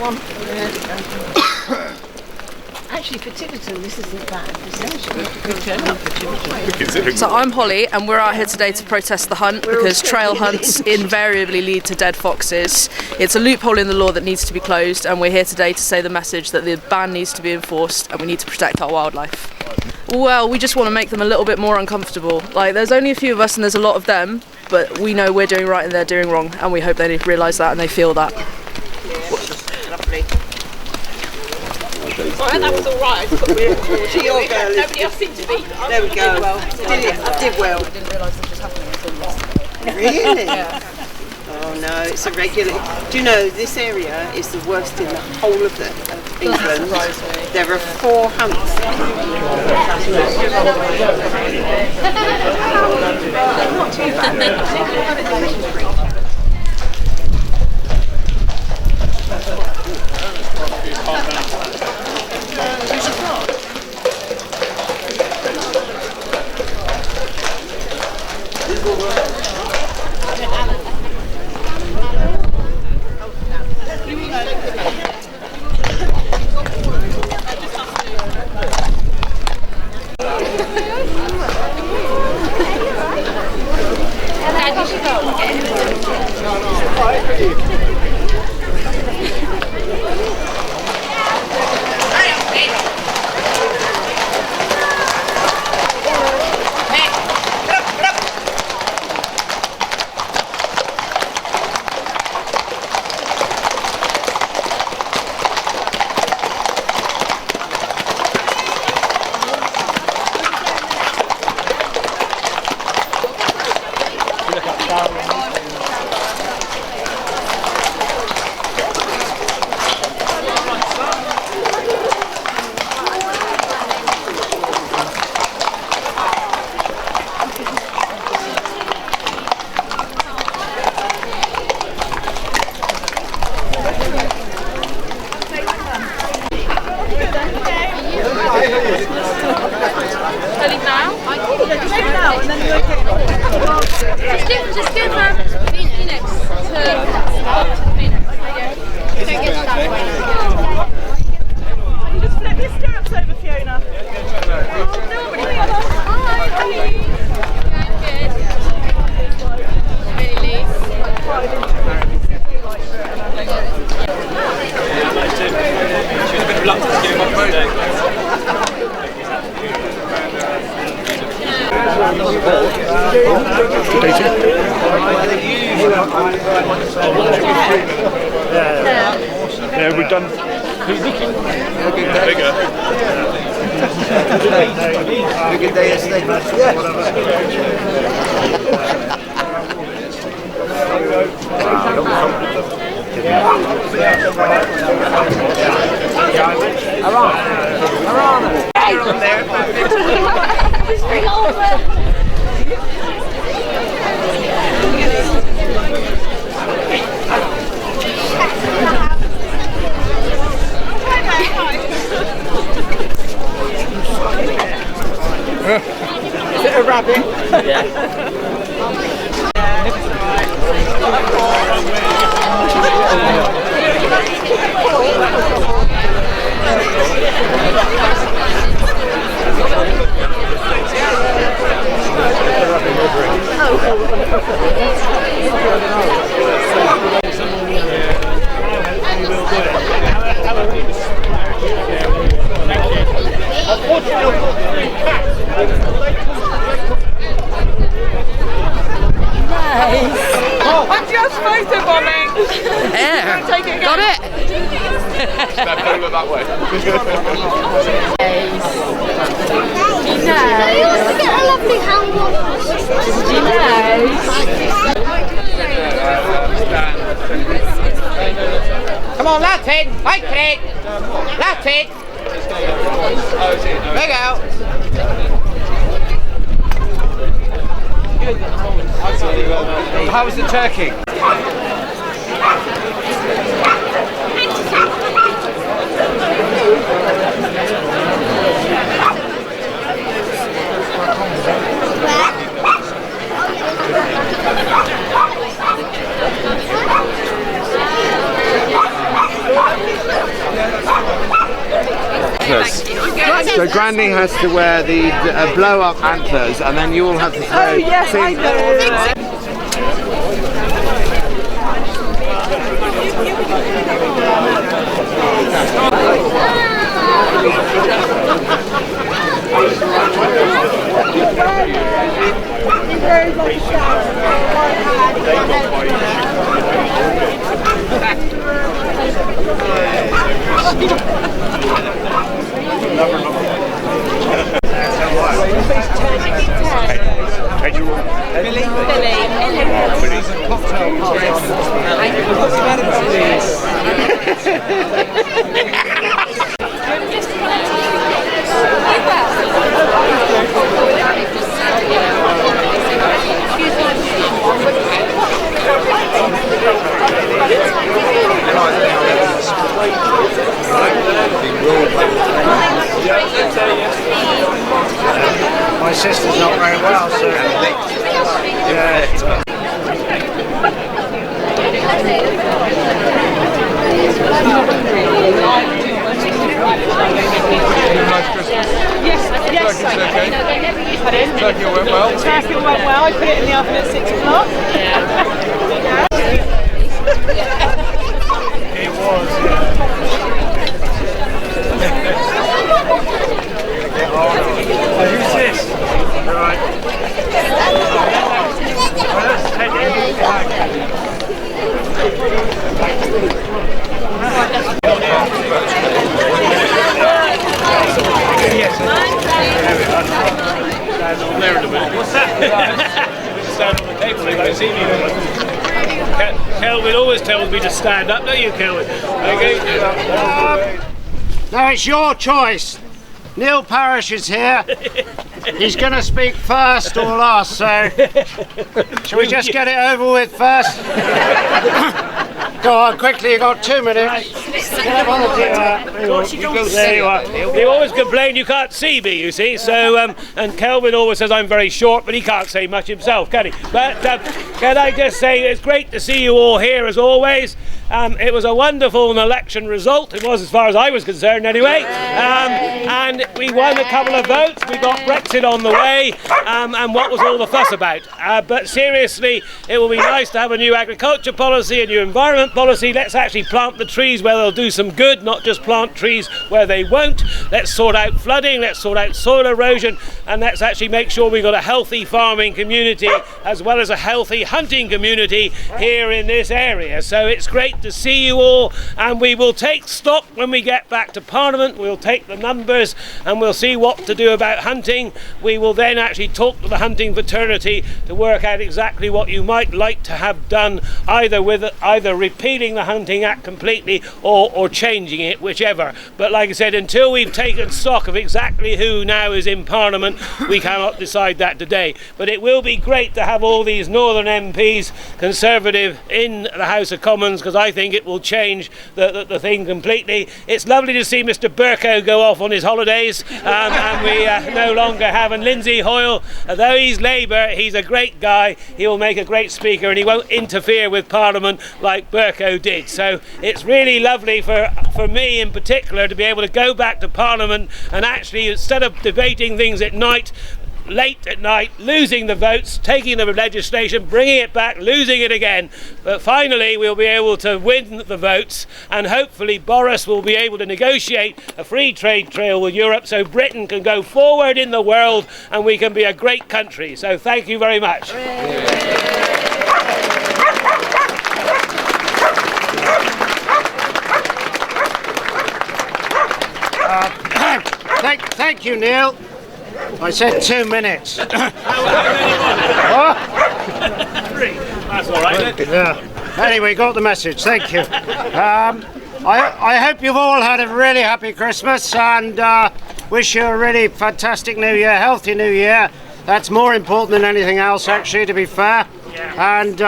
one. Actually, for Tiverton, this isn't bad. This is actually a good turnout for Tiverton. So I'm Holly, and we're out here today to protest the hunt because trail hunts invariably lead to dead foxes. It's a loophole in the law that needs to be closed, and we're here today to say the message that the ban needs to be enforced and we need to protect our wildlife. Well, we just want to make them a little bit more uncomfortable. Like, there's only a few of us and there's a lot of them, but we know we're doing right and they're doing wrong, and we hope they realise that and they feel that. Lovely. Right, that was all right. I just got really nobody else seemed to be. There we go. I did well. I didn't realise this was happening until yesterday. Really? Yeah. Oh no, it's a regular. Do you know this area is the worst in the whole of England? There are 4 hunts. Not too bad. Just give her Phoenix to Phoenix. Don't get that way. You just flip your stirrups over, Fiona. Oh, no, what are you doing? Hi. She was a bit reluctant to give him up today. Yeah, we've done. Bigger. Bigger day yesterday. Is it a rabbit? Yeah. I'm just photobombing. Yeah, take it again. got it. Step over that way. He wants to get a lovely handball. Come on, that's it. Wait for it. That's it. There you go. How was the turkey? So Granny has to wear the blow-up antlers, and then you all have to throw. Oh yes, I know. My sister's not very well, so yeah. Yes. Turkey went well. Turkey went well. I put it in the oven at 6 o'clock. It was. Who's this? Right. What's that? Stand on the table, they won't see me. Kelvin always tells me to stand up, don't you, Kelvin? Okay. Now it's your choice. Neil Parrish is here. He's going to speak first or last, so shall we just get it over with first? Go on, quickly, you've got 2 minutes. There you are. You always complain you can't see me, you see, so, and Kelvin always says I'm very short, but he can't say much himself, can he? But can I just say it's great to see you all here as always. It was a wonderful election result, it was as far as I was concerned anyway, and we won a couple of votes, we got Brexit on the way, and what was all the fuss about? But seriously, it will be nice to have a new agriculture policy, a new environment policy. Let's actually plant the trees where they'll do some good, not just plant trees where they won't. Let's sort out flooding, let's sort out soil erosion, and let's actually make sure we've got a healthy farming community as well as a healthy hunting community here in this area. So it's great to see you all, and we will take stock when we get back to Parliament. We'll take the numbers and we'll see what to do about hunting. We will then actually talk to the hunting fraternity to work out exactly what you might like to have done, either repealing the Hunting Act completely or changing it, whichever. But like I said, until we've taken stock of exactly who now is in Parliament, we cannot decide that today. But it will be great to have all these Northern MPs, Conservative, in the House of Commons, because I think it will change the thing completely. It's lovely to see Mr. Burko go off on his holidays, and we no longer have. And Lindsay Hoyle, though he's Labour, he's a great guy. He will make a great speaker, and he won't interfere with Parliament like Burko did. So it's really lovely for me in particular to be able to go back to Parliament and actually, instead of debating things at night, late at night, losing the votes, taking the legislation, bringing it back, losing it again, but finally we'll be able to win the votes, and hopefully Boris will be able to negotiate a free trade trail with Europe so Britain can go forward in the world and we can be a great country. So thank you very much. Thank you, Neil. I said 2 minutes. That's all right. Yeah. Anyway, got the message. Thank you. I hope you've all had a really happy Christmas, and wish you a really fantastic New Year, healthy New Year. That's more important than anything else, actually, to be fair. And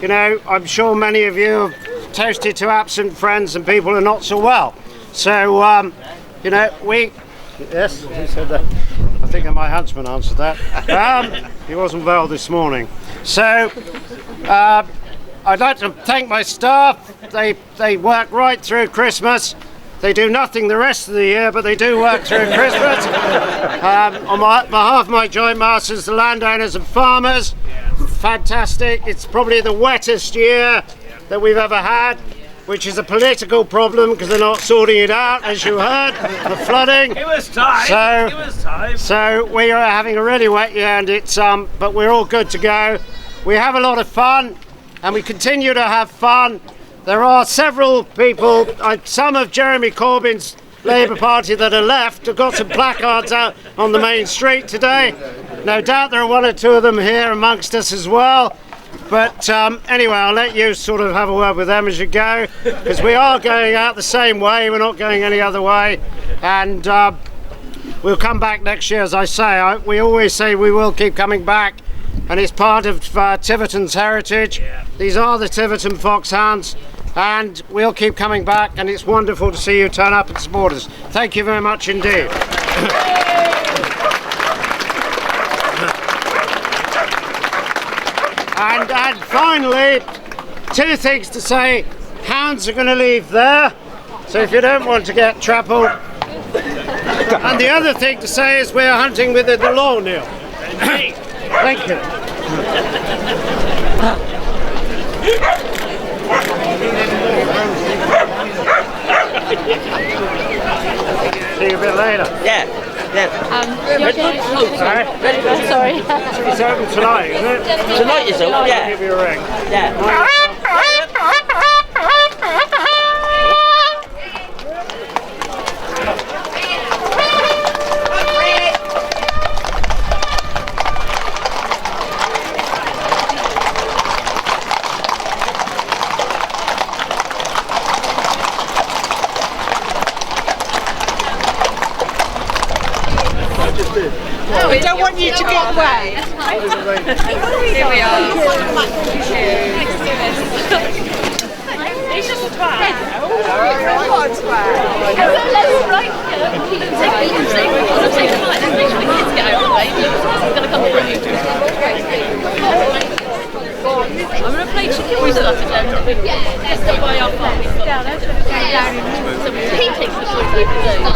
you know, I'm sure many of you have toasted to absent friends and people who are not so well. So you know, yes, who said that? I think my huntsman answered that. He wasn't well this morning. So I'd like to thank my staff. They worked right through Christmas, They do nothing the rest of the year, but they do work through Christmas. On behalf of my joint masters, the landowners and farmers, fantastic. It's probably the wettest year that we've ever had, which is a political problem because they're not sorting it out, as you heard, the flooding. It was time. It was time. So we are having a really wet year, and it's but we're all good to go. We have a lot of fun, and we continue to have fun. There are several people, some of Jeremy Corbyn's Labour Party that are left, have got some placards out on the main street today. No doubt there are one or two of them here amongst us as well. But anyway, I'll let you sort of have a word with them as you go, because we are going out the same way, we're not going any other way. And we'll come back next year, as I say. We always say we will keep coming back, and it's part of Tiverton's heritage. These are the Tiverton Foxhounds. And we'll keep coming back, and it's wonderful to see you turn up and support us. Thank you very much indeed. and finally, two things to say. Hounds are going to leave there, so if you don't want to get trampled. And the other thing to say is we're hunting within the law, Neil. Thank you. See you a bit later. Yeah. Sorry. It's open tonight, isn't it? Tonight is open, yeah. I'll give you a ring. Yeah. We don't want you to get away. Here we are. He's just a twat. What's that? Take a light. Let's make sure the kids get out of the way. It's going to come through you. I'm going to play chicken with us again. Just go by our farm. So he takes the boys over there.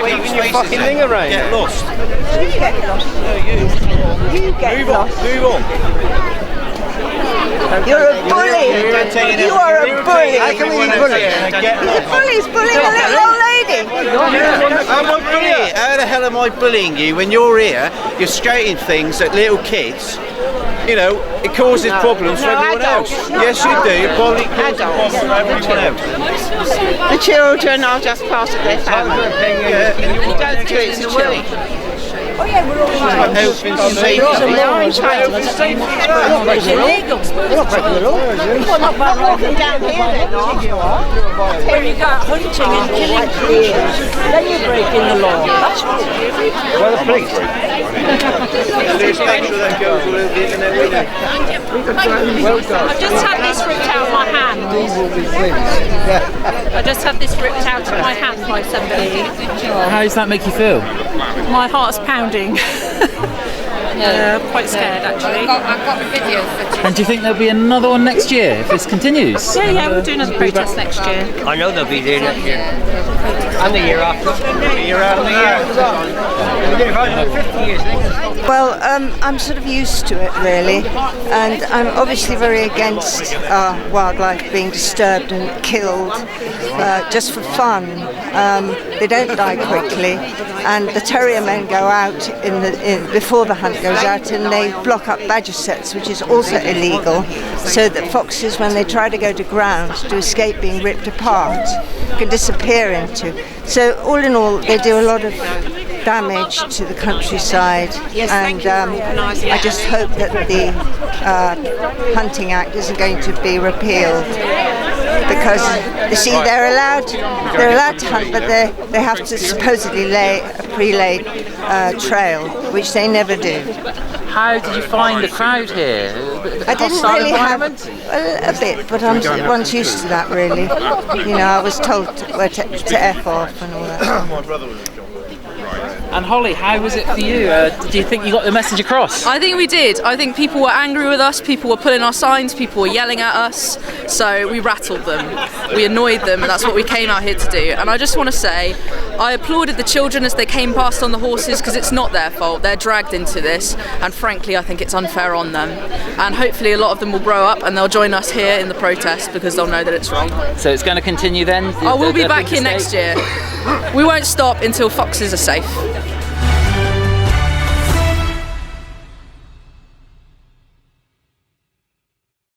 Waving your fucking thing around. Get lost. You get lost. No, you. You get lost. Move on. You're a bully. You are a bully. How can we be bullies? Bully's bullying a little old lady. I'm not bullying. How the hell am I bullying you when you're here? You're scouting things at little kids. You know, it causes problems for everyone else. Yes, you do. It probably causes problems for everyone else. The children are just part of their family. You don't do it, it's a bully. Health and safety. They are entitled to safety. It's illegal. Not walking down here, they're not. When you go hunting and killing creatures, then you're breaking the law. That's what it is. Well, the police. Just make sure that goes all over the internet with you. I've just had this ripped out of my hand. I just had this ripped out of my hand by somebody. How does that make you feel? My heart's pounding. Quite scared actually. I've got the video footage. And do you think there'll be another one next year if this continues? Yeah, we'll do another protest next year. I know they'll be there next year. And the year after. The year after the year. Well, I'm sort of used to it really, and I'm obviously very against wildlife being disturbed and killed just for fun. They don't die quickly, and the terrier men go out before the hunt goes out, and they block up badger sets, which is also illegal, so that foxes, when they try to go to ground to escape being ripped apart, can disappear into. So all in all, they do a lot of damage to the countryside, and I just hope that the Hunting Act isn't going to be repealed, because you see they're allowed to hunt, but they have to supposedly lay a pre-laid trail, which they never do. How did you find the crowd here? I didn't really have a bit, but one's used to that really. You know, I was told to F off and all that. And Holly, how was it for you? Do you think you got the message across? I think we did. I think people were angry with us, people were pulling our signs, people were yelling at us, so we rattled them, we annoyed them, and that's what we came out here to do. And I just want to say, I applauded the children as they came past on the horses, because it's not their fault, they're dragged into this, and frankly I think it's unfair on them. And hopefully a lot of them will grow up and they'll join us here in the protest, because they'll know that it's wrong. So it's going to continue then? We'll be back here next year. We won't stop until foxes are safe.